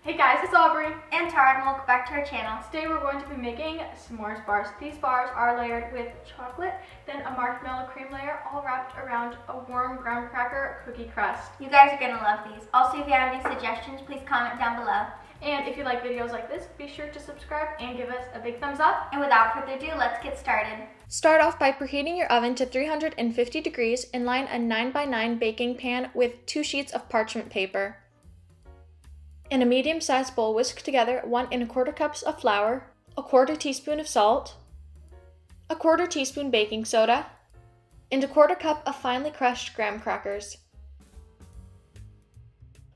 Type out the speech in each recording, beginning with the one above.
Hey guys, it's Aubrey and Tara, and welcome back to our channel. Today we're going to be making s'mores bars. These bars are layered with chocolate, then a marshmallow cream layer, all wrapped around a warm graham cracker cookie crust. You guys are gonna love these. Also, if you have any suggestions, please comment down below. And if you like videos like this, be sure to subscribe and give us a big thumbs up. And without further ado, let's get started. Start off by preheating your oven to 350 degrees and line a 9x9 baking pan with 2 sheets of parchment paper. In a medium-sized bowl, whisk together 1 1/4 cups of flour, a 1/4 teaspoon of salt, a 1/4 teaspoon baking soda, and a 1/4 cup of finely crushed graham crackers.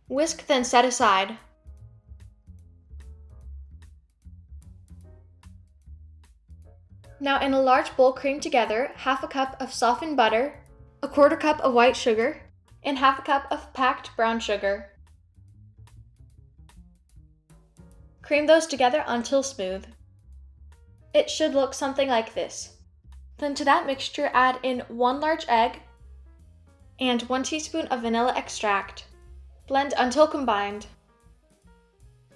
Whisk, then set aside. Now in a large bowl, cream together 1/2 cup of softened butter, a 1/4 cup of white sugar, and 1/2 cup of packed brown sugar. Cream those together until smooth. It should look something like this. Then to that mixture add in 1 large egg and 1 teaspoon of vanilla extract. Blend until combined.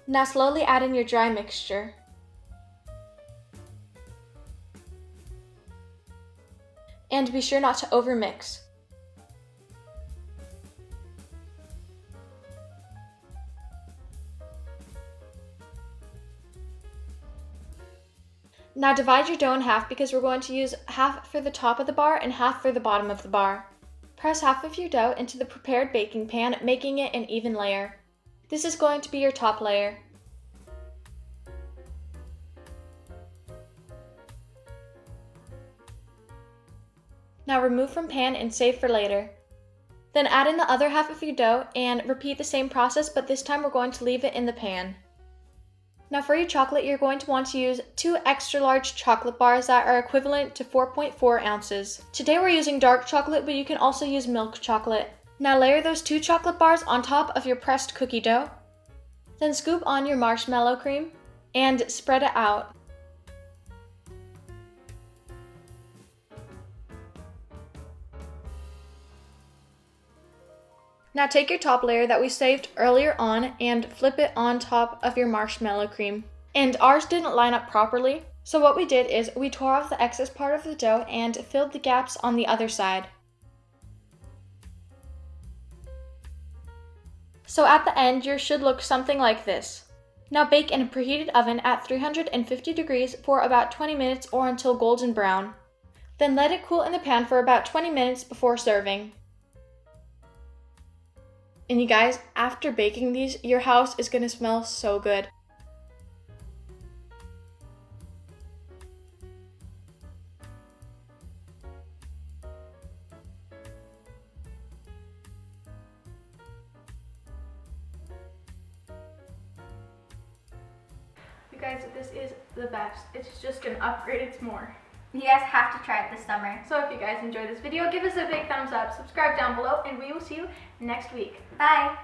Now slowly add in your dry mixture. And be sure not to overmix. Now divide your dough in half because we're going to use half for the top of the bar and half for the bottom of the bar. Press half of your dough into the prepared baking pan, making it an even layer. This is going to be your top layer. Now remove from pan and save for later. Then add in the other half of your dough and repeat the same process, but this time we're going to leave it in the pan. Now for your chocolate, you're going to want to use 2 extra large chocolate bars that are equivalent to 4.4 ounces. Today we're using dark chocolate, but you can also use milk chocolate. Now layer those 2 chocolate bars on top of your pressed cookie dough. Then scoop on your marshmallow cream and spread it out. Now take your top layer that we saved earlier on and flip it on top of your marshmallow cream. And ours didn't line up properly, so what we did is we tore off the excess part of the dough and filled the gaps on the other side. So at the end, yours should look something like this. Now bake in a preheated oven at 350 degrees for about 20 minutes or until golden brown. Then let it cool in the pan for about 20 minutes before serving. And you guys, after baking these, your house is going to smell so good. You guys, this is the best. It's just an upgraded s'more. You guys have to try it this summer. So if you guys enjoyed this video, give us a big thumbs up, subscribe down below, and we will see you next week. Bye!